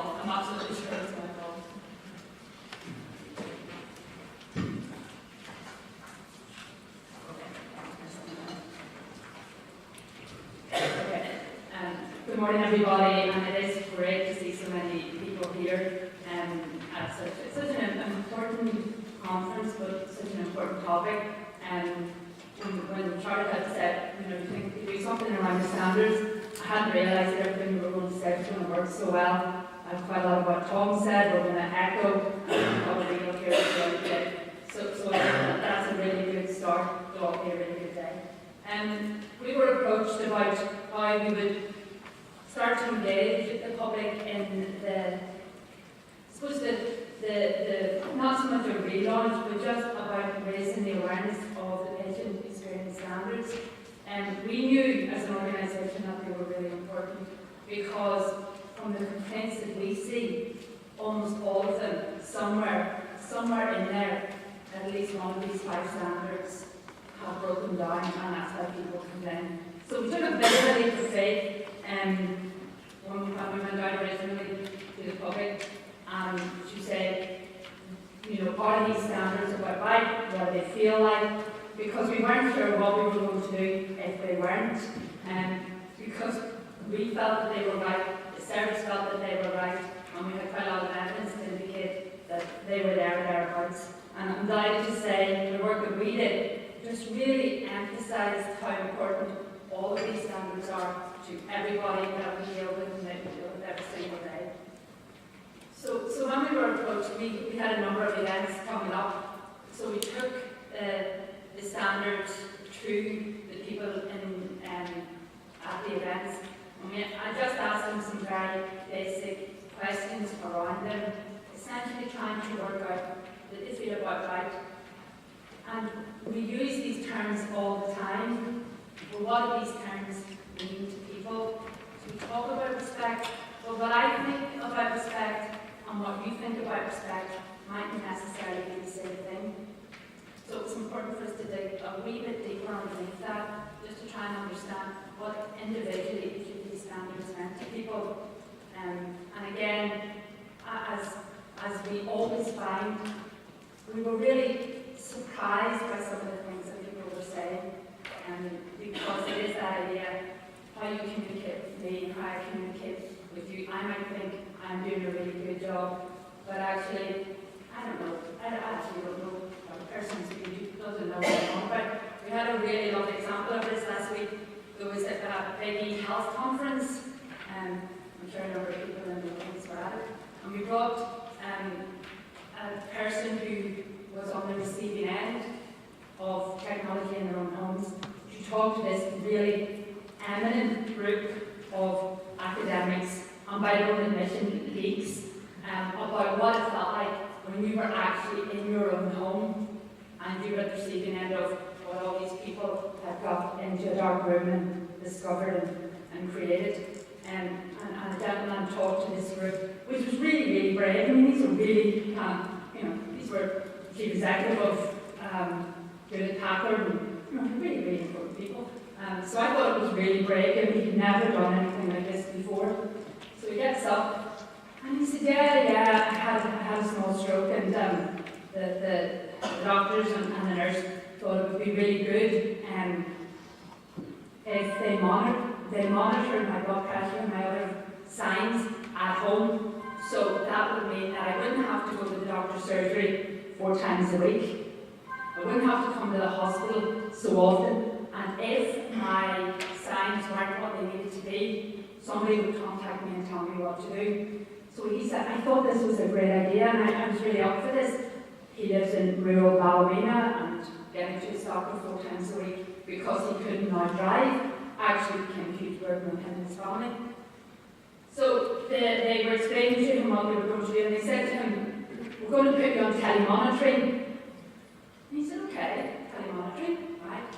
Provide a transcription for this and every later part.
fault. I'm absolutely sure it's my fault. Okay. Good morning, everybody, and it is great to see so many people here at such an important conference, but such an important topic. When Charlotte had said, to do something around the standards, I hadn't realised that everything we were going to say was going to work so well. Quite a lot of what Tom said, we're going to echo, and probably look here at the end today. So that's a really good start. It'll all be a really good day. We were approached about how we would start to engage the public in the not so much a relaunch, but just about raising the awareness of the patient experience standards. We knew as an organisation that they were really important because from the complaints that we see, almost all of them, somewhere in there, at least one of these 5 standards have broken down, and that's why people complain. So we took a bit of a leap of faith when we went out originally to the public, and to say, are these standards about right? What do they feel like? Because we weren't sure what we were going to do if they weren't, because we felt that they were right, the service felt that they were right, and we had quite a lot of evidence to indicate that they were there or thereabouts. And I'm delighted to say the work that we did just really emphasised how important all of these standards are to everybody that we deal with and that we deal with every single day. So when we were approached, we had a number of events coming up. So we took the standards to the people at the events. I just asked them some very basic questions around them, essentially trying to work out that they feel about right. And we use these terms all the time, but what do these terms mean to people? So we talk about respect, but what I think about respect and what you think about respect mightn't necessarily be the same thing. So it's important for us to dig a wee bit deeper underneath that, just to try and understand what individually each of these standards meant to people. And again, as we always find, we were really surprised by some of the things that people were saying, because it is that idea, how you communicate with me, how I communicate with you. I might think I'm doing a really good job, but actually, I don't know. I actually don't know what a person's doing, doesn't know what's going on. But we had a really lovely example of this last week. There was at the Meave Health conference, I'm sure a number of people in the audience were at it, and we brought a person who was on the receiving end of technology in their own homes to talk to this really eminent group of academics and by their own admission geeks about what it felt like when you were actually in your own home and you were at the receiving end of what all these people had got into a dark room and discovered and created. And a gentleman talked to this group, which was really, really brave. I mean, these were really, these were chief executive of Hewlett Packard, and really, really important people. So I thought it was really brave, and he'd never done anything like this before. So he gets up, and he said, yeah, I had a small stroke, and the doctors and the nurse thought it would be really good if they monitored my blood pressure and my other signs at home. So that would mean that I wouldn't have to go to the doctor's surgery 4 times a week. I wouldn't have to come to the hospital so often. And if my signs weren't what they needed to be, somebody would contact me and tell me what to do. So he said, I thought this was a great idea, and I was really up for this. He lives in rural Ballymena, and getting to his doctor 4 times a week because he couldn't now drive actually became a huge burden on him and his family. So they were explaining to him what they were going to do, and they said to him, we're going to put you on telemonitoring. And he said, okay, telemonitoring, right.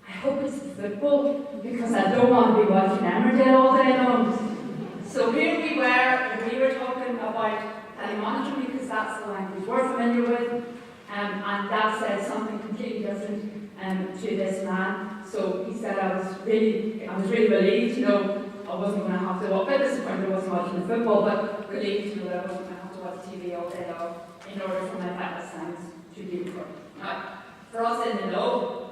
I hope it's football, because I don't want to be watching Emmerdale all day long. So here we were talking about telemonitoring, because that's the language we're familiar with, and that said something completely different to this man. So he said, I was really relieved to know I wasn't going to have to watch, a bit disappointed I wasn't watching the football, but relieved to know that I wasn't going to have to watch TV all day long in order for my vital signs to be recorded. Now, for us in the know,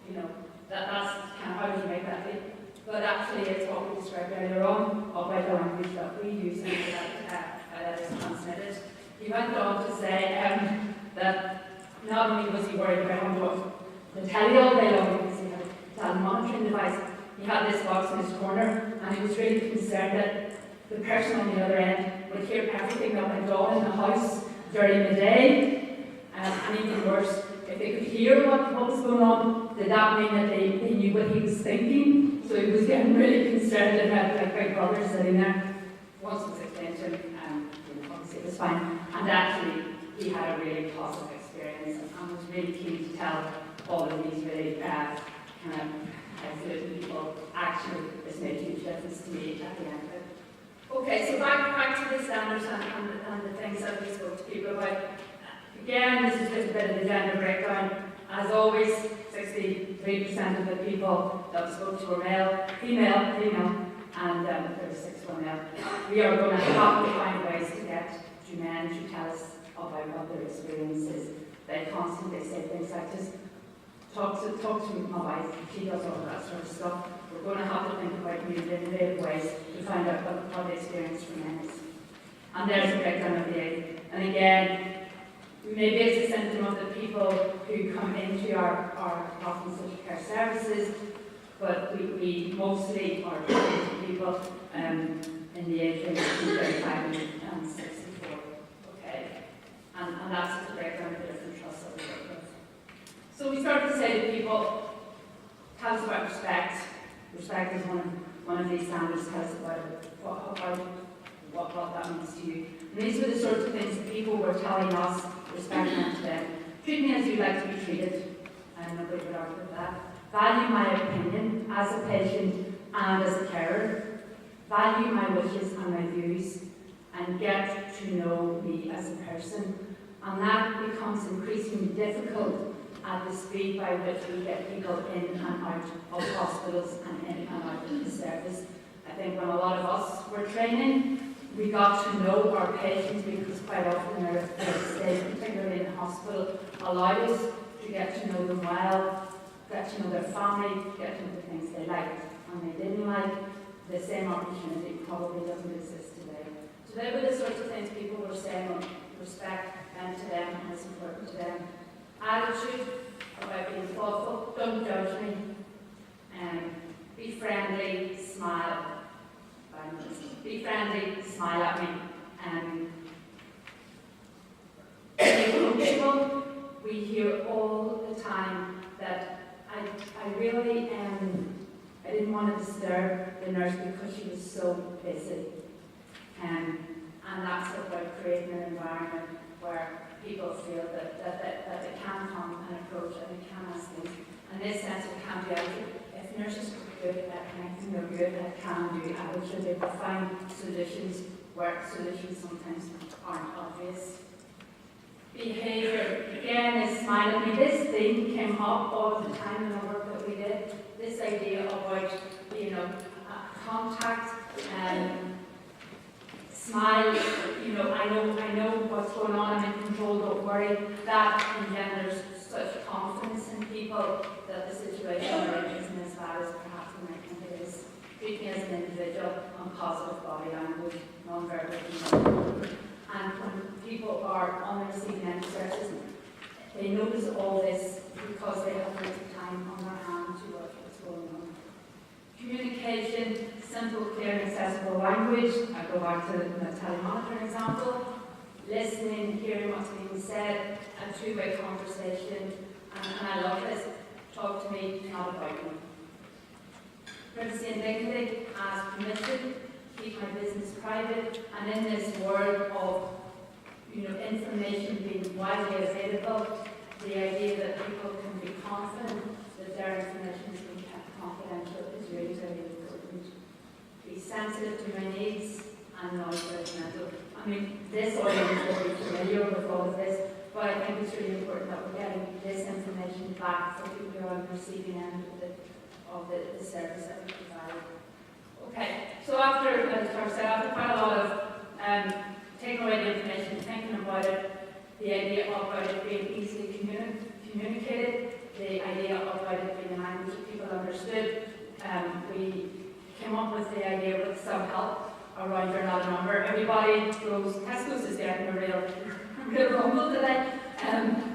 you know, that's kind of how do you make that leap. But actually, it's what we described earlier on about the language that we use and that is transmitted. He went on to say that not only was he worried about how to watch the telly all day long because he had a monitoring device, he had this box in his corner, and he was really concerned that the person on the other end would hear everything that went on in the house during the day, and even worse, if they could hear what was going on, did that mean that they knew what he was thinking? So he was getting really concerned and had like big brother sitting there. Once it was explained to him, obviously it was fine. And actually, he had a really positive experience and was really keen to tell all of these really kind of isolated people, actually, this made a huge difference to me at the end of it. Okay, so back to the standards and the things that we spoke to people about. Again, this is just a bit of the gender breakdown. As always, 63% of the people that we spoke to were male, female, and 36 were male. We are going to have to find ways to get to men to tell us about what their experience is. They constantly say things like, just talk to my wife, she does all that sort of stuff. We're going to have to think about new innovative ways to find out what the experience for men is. And there's a breakdown of the age. And again, maybe it's a symptom of the people who come into our health and social care services, but we mostly are people in the age range between 35 and 64. Okay, and that's the breakdown of the different trusts that we work with. So we started to say to people, tell us about respect. Respect is one of these standards. Tell us about what that means to you. And these were the sorts of things that people were telling us. Respect meant to them. Treat me as you'd like to be treated. And nobody would argue with that. Value my opinion as a patient and as a carer. Value my wishes and my views. And get to know me as a person. And that becomes increasingly difficult at the speed by which we get people in and out of hospitals and in and out of the service. I think when a lot of us were training, we got to know our patients because quite often their stay, particularly in the hospital, allowed us to get to know them well, get to know their family, get to know the things they liked and they didn't like. The same opportunity probably doesn't exist today. So they were the sorts of things people were saying on respect meant to them and is important to them. Attitude about being thoughtful, don't judge me, be friendly, smile. Be friendly, smile at me, be coachable. We hear all the time that I really I didn't want to disturb the nurse because she was so busy. And that's about creating an environment where people feel that they can come and approach and they can ask things. And this sense of can be out. If nurses are good at anything they're good at can do, I would sure they will find solutions where solutions sometimes aren't obvious. Behaviour, again, is smile at me. This thing came up all the time in the work that we did. This idea about, contact and smile, I know what's going on, I'm in control, don't worry. That engenders such confidence in people that the situation isn't as bad as perhaps we might think it is. Treat me as an individual on positive body language, non-verbal. And when people are on the receiving end of services, they notice all this because they have lots of time on their hand to watch what's going on. Communication, simple, clear, and accessible language. I go back to the telemonitoring example. Listening, hearing what's being said, a two-way conversation. And I love this. Talk to me, not about me. Privacy and dignity as permission. Keep my business private. And in this world of information being widely available, the idea that people can be confident that their information is being kept confidential is really, really important. Be sensitive to my needs and non-judgmental. I mean, this audience will be familiar with all of this, but I think it's really important that we're getting this information back for people who are on the receiving end of the service that we provide. Okay, so after, as I said, after quite a lot of taking away the information, thinking about it, the idea about it being easily communicated, the idea about it being a language that people understood, we came up with the idea with some help around another number. Everybody goes, Tesco's is getting a real rumble today.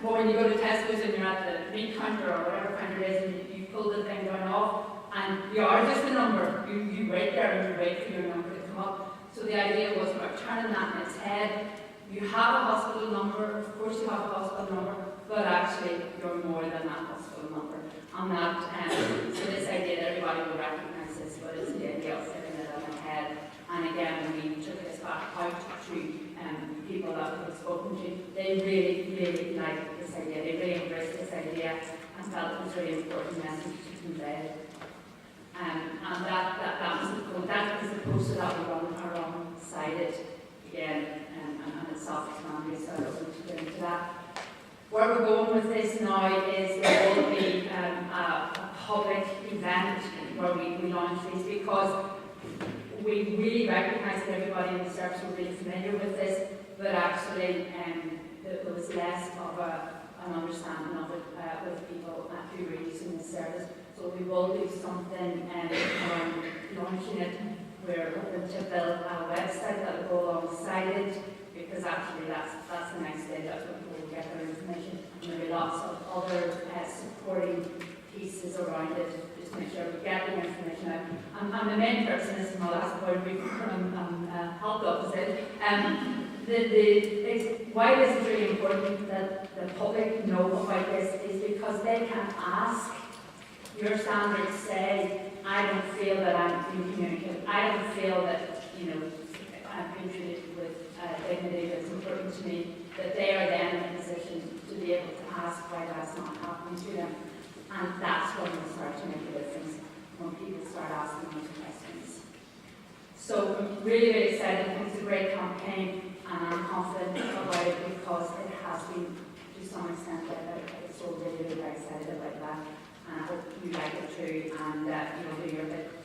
But when you go to Tesco's and you're at the meat counter or whatever counter it is, and you pull the thing down off, and you are just a number. You wait there and you wait for your number to come up. So the idea was about turning that in its head. You have a hospital number, of course you have a hospital number, but actually you're more than that hospital number. And that, so this idea that everybody will recognise this, but it's the idea of sitting it on the head. And again, when we took this back out to people that we've spoken to, they really liked this idea. They really embraced this idea and felt it was a really important message to convey. And that was the poster that we run alongside it again, and it's self-explanatory, so I don't want to get into that. Where we're going with this now is there will be a public event where we launch these, because we really recognise that everybody in the service were really familiar with this, but actually there was less of an understanding of it with people who were using this service. So we will do something around launching it. We're hoping to build a website that will go alongside it, because actually that's the next stage. That's when people will get their information. And there'll be lots of other supporting pieces around it, just to make sure we get the information out. And the main purpose, and this is my last point before I'm helped opposite, why this is really important that the public know about this is because they can ask. Your standards say, I don't feel that I'm being communicated. I don't feel that, I'm being treated with dignity that's important to me, that they are then in a position to be able to ask why that's not happening to them. And that's when we start to make a difference, when people start asking those questions. So I'm really excited. I think it's a great campaign, and I'm confident about it because it has been, to some extent, so really excited about that. And I hope you like it too, and do your bit